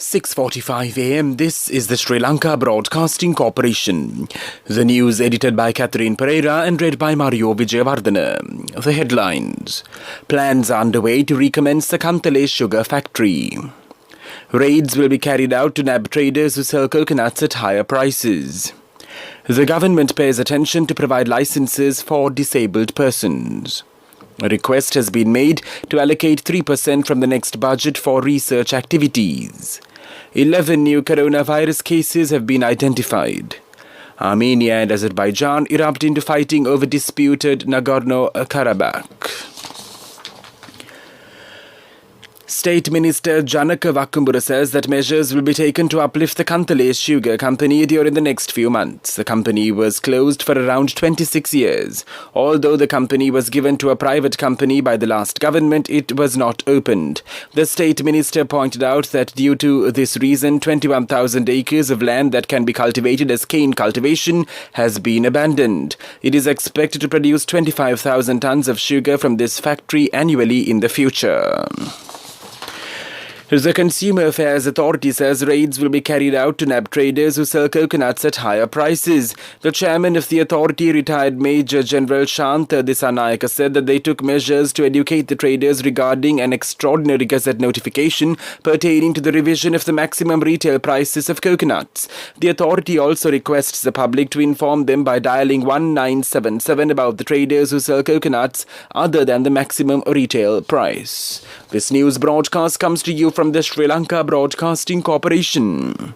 6:45 a.m. This is the Sri Lanka Broadcasting Corporation. The news edited by Catherine Pereira and read by Mario Vijayawardena. The headlines. Plans are underway to recommence the Kantale sugar factory. Raids will be carried out to nab traders who sell coconuts at higher prices. The government pays attention to provide licenses for disabled persons. A request has been made to allocate 3% from the next budget for research activities. 11 new coronavirus cases have been identified. Armenia and Azerbaijan erupt into fighting over disputed Nagorno-Karabakh. State Minister Janaka Vakkumbura says that measures will be taken to uplift the Kantale Sugar Company during the next few months. The company was closed for around 26 years. Although the company was given to a private company by the last government, it was not opened. The State Minister pointed out that due to this reason, 21,000 acres of land that can be cultivated as cane cultivation has been abandoned. It is expected to produce 25,000 tons of sugar from this factory annually in the future. The Consumer Affairs Authority says raids will be carried out to nab traders who sell coconuts at higher prices. The chairman of the authority, retired Major General Shantha Dissanayaka, said that they took measures to educate the traders regarding an extraordinary Gazette notification pertaining to the revision of the maximum retail prices of coconuts. The authority also requests the public to inform them by dialing 1977 about the traders who sell coconuts other than the maximum retail price. This news broadcast comes to you from the Sri Lanka Broadcasting Corporation.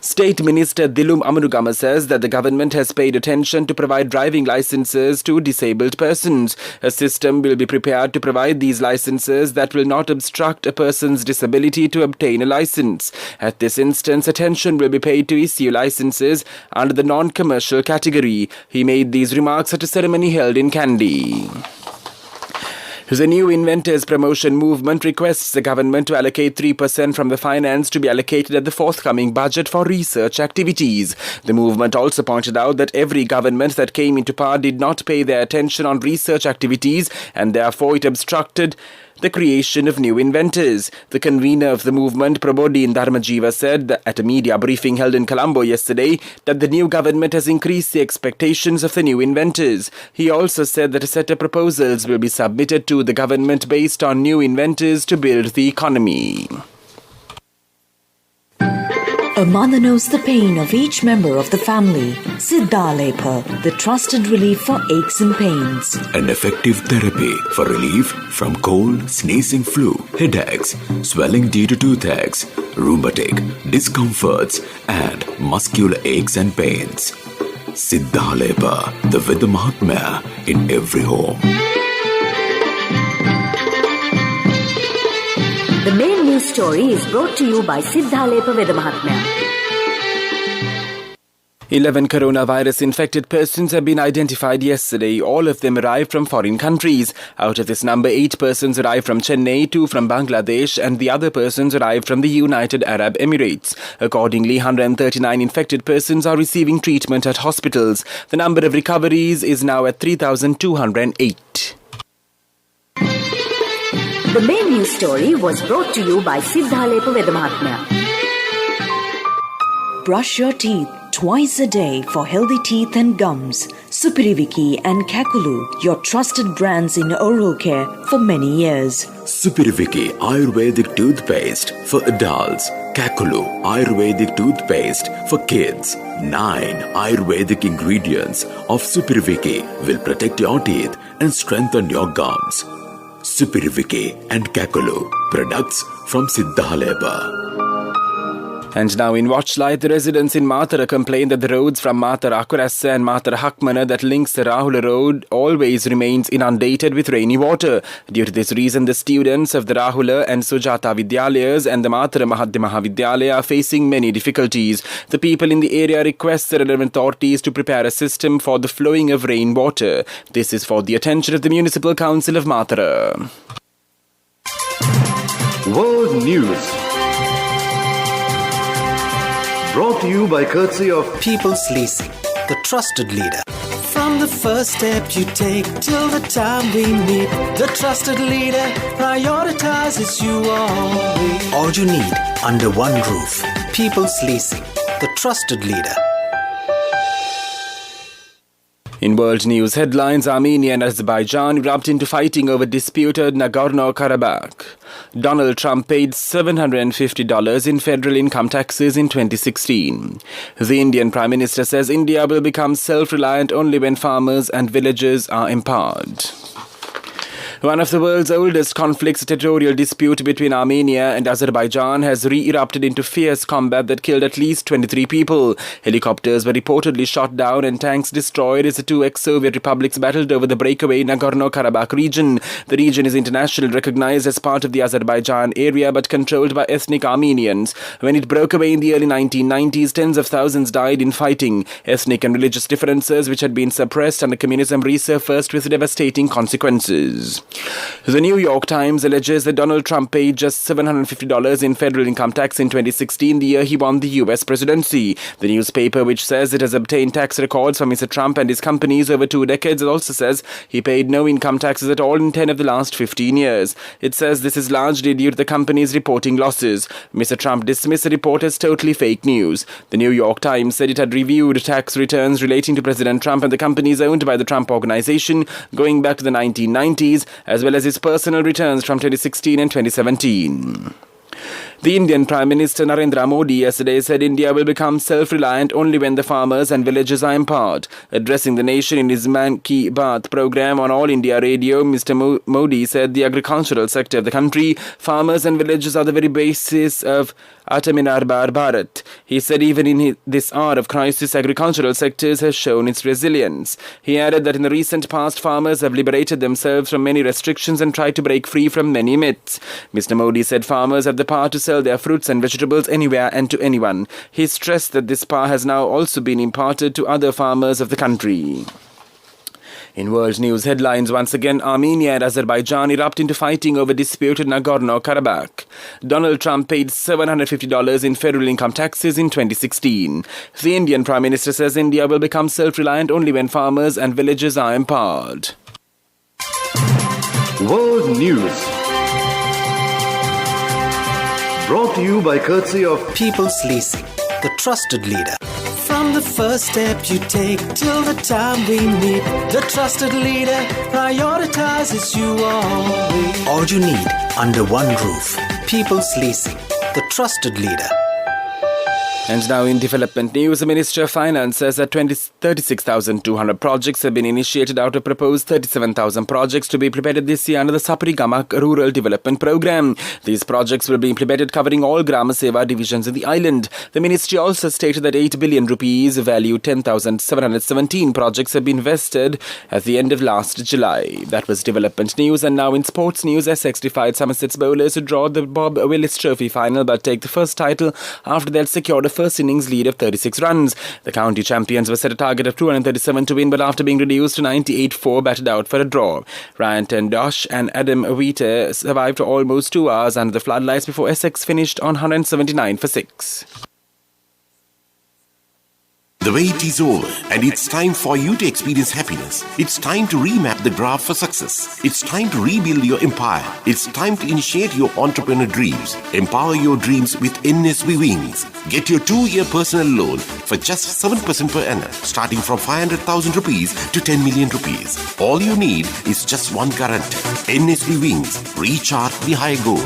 State Minister Dilum Amanugama says that the government has paid attention to provide driving licenses to disabled persons. A system will be prepared to provide these licenses that will not obstruct a person's disability to obtain a license. At this instance, attention will be paid to issue licenses under the non-commercial category. He made these remarks at a ceremony held in Kandy. The New Inventors Promotion Movement requests the government to allocate 3% from the finance to be allocated at the forthcoming budget for research activities. The movement also pointed out that every government that came into power did not pay their attention on research activities and therefore it obstructed the creation of new inventors. The convener of the movement, Prabodhin Dharmajiva, said that at a media briefing held in Colombo yesterday that the new government has increased the expectations of the new inventors. He also said that a set of proposals will be submitted to the government based on new inventors to build the economy. A mother knows the pain of each member of the family. Siddhalepa, the trusted relief for aches and pains. An effective therapy for relief from cold, sneezing, flu, headaches, swelling due to toothaches, rheumatic, discomforts, and muscular aches and pains. Siddhalepa, the Veda Mahatmya in every home. The main news story is brought to you by Siddhalepa Veda Mahatmya. 11 coronavirus-infected persons have been identified yesterday. All of them arrived from foreign countries. Out of this number, 8 persons arrived from Chennai, 2 from Bangladesh, and the other persons arrived from the United Arab Emirates. Accordingly, 139 infected persons are receiving treatment at hospitals. The number of recoveries is now at 3,208. The main news story was brought to you by Siddhalepa Veda Mahatmya. Brush your teeth twice a day for healthy teeth and gums. Supiriviki and Kakulu, your trusted brands in oral care for many years. Supiriviki Ayurvedic toothpaste for adults. Kakulu Ayurvedic toothpaste for kids. 9 Ayurvedic ingredients of Supiriviki will protect your teeth and strengthen your gums. Supiriviki and Kakulu, products from Siddhalepa. And now in Watchlight, the residents in Matara complain that the roads from Matara Akurassa and Matara Hakmana that links the Rahula Road always remains inundated with rainy water. Due to this reason, the students of the Rahula and Sujata Vidyalayas and the Matara Mahadya Mahavidyalaya are facing many difficulties. The people in the area request the relevant authorities to prepare a system for the flowing of rainwater. This is for the attention of the Municipal Council of Matara. World News. Brought to you by courtesy of People's Leasing, the trusted leader. From the first step you take till the time we meet, the trusted leader prioritizes you always. All you need under one roof. People's Leasing, the trusted leader. In world news headlines, Armenia and Azerbaijan erupt into fighting over disputed Nagorno-Karabakh. Donald Trump paid $750 in federal income taxes in 2016. The Indian Prime Minister says India will become self-reliant only when farmers and villagers are empowered. One of the world's oldest conflicts, a territorial dispute between Armenia and Azerbaijan, has re-erupted into fierce combat that killed at least 23 people. Helicopters were reportedly shot down and tanks destroyed as the two ex-Soviet republics battled over the breakaway Nagorno-Karabakh region. The region is internationally recognized as part of the Azerbaijan area but controlled by ethnic Armenians. When it broke away in the early 1990s, tens of thousands died in fighting. Ethnic and religious differences, which had been suppressed under communism, resurfaced with devastating consequences. The New York Times alleges that Donald Trump paid just $750 in federal income tax in 2016, the year he won the US presidency. The newspaper, which says it has obtained tax records from Mr. Trump and his companies over 2 decades, also says he paid no income taxes at all in 10 of the last 15 years. It says this is largely due to the company's reporting losses. Mr. Trump dismissed the report as totally fake news. The New York Times said it had reviewed tax returns relating to President Trump and the companies owned by the Trump Organization going back to the 1990s, as well as his personal returns from 2016 and 2017. The Indian Prime Minister Narendra Modi yesterday said India will become self-reliant only when the farmers and villagers are empowered. Addressing the nation in his Man Ki Baat program on All India Radio, Mr. Modi said the agricultural sector of the country, farmers and villagers are the very basis of Atmanirbhar Bharat. He said even in this hour of crisis, agricultural sectors has shown its resilience. He added that in the recent past, farmers have liberated themselves from many restrictions and tried to break free from many myths. Mr. Modi said farmers have the power to sell their fruits and vegetables anywhere and to anyone. He stressed that this power has now also been imparted to other farmers of the country. In world news headlines, once again, Armenia and Azerbaijan erupt into fighting over disputed Nagorno-Karabakh. Donald Trump paid $750 in federal income taxes in 2016. The Indian Prime Minister says India will become self-reliant only when farmers and villagers are empowered. World News. Brought to you by courtesy of People's Leasing, the trusted leader. From the first step you take till the time we meet, the trusted leader prioritizes you always. All you need under one roof. People's Leasing, the trusted leader. And now in development news, the Ministry of Finance says that 36,200 projects have been initiated out of proposed 37,000 projects to be implemented this year under the Sapri-Gamak Rural Development Programme. These projects will be implemented covering all Grama Seva divisions in the island. The ministry also stated that 8 billion rupees, value 10,717 projects have been invested at the end of last July. That was development news. And now in sports news, Essex defied Somerset's bowlers to draw the Bob Willis Trophy final but take the first title after they had secured a first innings lead of 36 runs. The county champions were set a target of 237 to win, but after being reduced to 98-4, batted out for a draw. Ryan Tendosh and Adam Wheater survived for almost 2 hours under the floodlights before Essex finished on 179 for 6. The wait is over and it's time for you to experience happiness. It's time to remap the graph for success. It's time to rebuild your empire. It's time to initiate your entrepreneur dreams. Empower your dreams with NSB Wings. Get your 2-year personal loan for just 7% per annum, starting from 500,000 rupees to 10 million rupees. All you need is just one guarantee. NSB Wings. Recharge the high goal.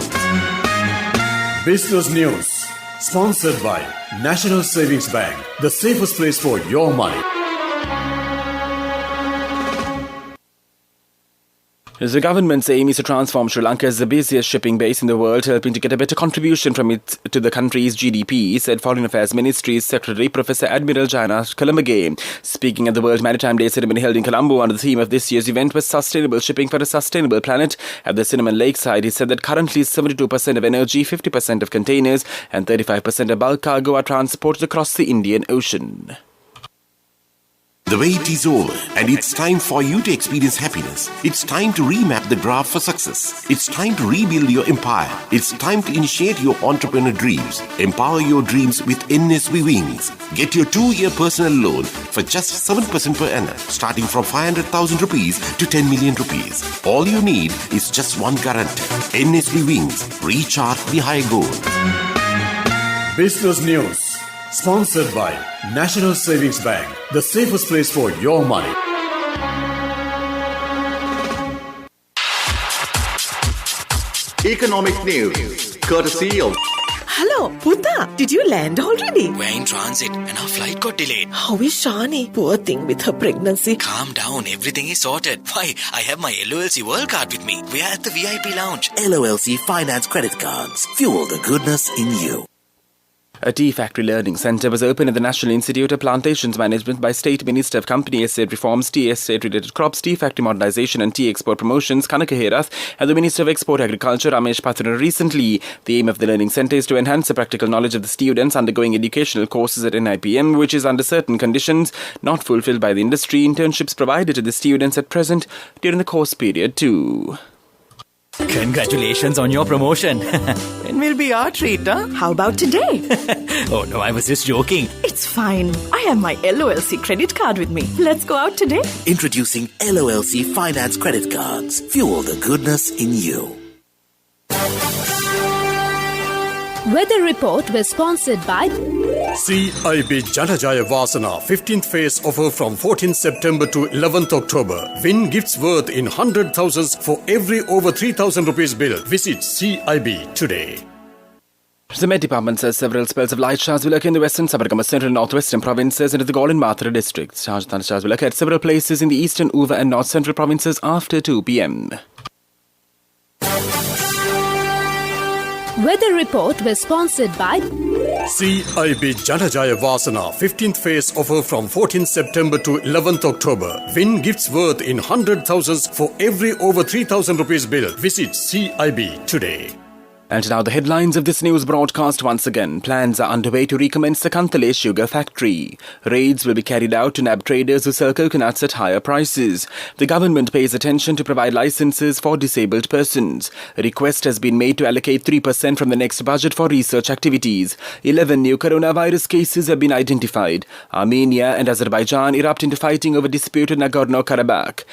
Business News. Sponsored by National Savings Bank, the safest place for your money. The government's aim is to transform Sri Lanka as the busiest shipping base in the world, helping to get a better contribution from it to the country's GDP, said Foreign Affairs Ministry's Secretary Professor Admiral Jana Kalambage. Speaking at the World Maritime Day ceremony held in Colombo under the theme of this year's event was Sustainable Shipping for a Sustainable Planet at the Cinnamon Lakeside, he said that currently 72% of energy, 50% of containers and 35% of bulk cargo are transported across the Indian Ocean. The wait is over and it's time for you to experience happiness. It's time to remap the graph for success. It's time to rebuild your empire. It's time to initiate your entrepreneur dreams. Empower your dreams with NSB Wings. Get your 2-year personal loan for just 7% per annum, starting from 500,000 rupees to 10 million rupees. All you need is just one guarantee. NSB Wings. Recharge the high goal. Business News. Sponsored by National Savings Bank, the safest place for your money. Economic news, courtesy of... Hello, Puta. Did you land already? We're in transit and our flight got delayed. How is Shani? Poor thing with her pregnancy. Calm down, everything is sorted. Why, I have my LOLC World Card with me. We are at the VIP lounge. LOLC Finance Credit Cards. Fuel the goodness in you. A tea factory learning centre was opened at the National Institute of Plantations Management by State Minister of Company Estate Reforms, Tea Estate-related Crops, Tea Factory Modernisation and Tea Export Promotions, Kanaka Herath, and the Minister of Export Agriculture, Ramesh Pathran, recently. The aim of the learning centre is to enhance the practical knowledge of the students undergoing educational courses at NIPM, which is under certain conditions not fulfilled by the industry. Internships provided to the students at present during the course period too. Congratulations on your promotion. When will be our treat, huh? How about today? Oh no, I was just joking. It's fine. I have my LOLC credit card with me. Let's go out today. Introducing LOLC Finance Credit Cards. Fuel the goodness in you. Weather report was sponsored by CIB Janajaya Vasana 15th phase offer from 14th September to 11th October. Win gifts worth in 100,000s for every over 3,000 rupees bill. Visit CIB today. The Met Department says several spells of light showers will occur in the western, Sabargama central and northwestern provinces and in the Gaul and Mathura districts. Charged thunderstorms will occur at several places in the eastern, Uva and north central provinces after 2 p.m. Weather report was sponsored by CIB Janajaya Vasana 15th phase offer from 14th September to 11th October. Win gifts worth in 100,000s for every over 3,000 rupees bill. Visit CIB today. And now the headlines of this news broadcast once again. Plans are underway to recommence the Kantale sugar factory. Raids will be carried out to nab traders who sell coconuts at higher prices. The government pays attention to provide licenses for disabled persons. A request has been made to allocate 3% from the next budget for research activities. 11 new coronavirus cases have been identified. Armenia and Azerbaijan erupt into fighting over disputed Nagorno-Karabakh.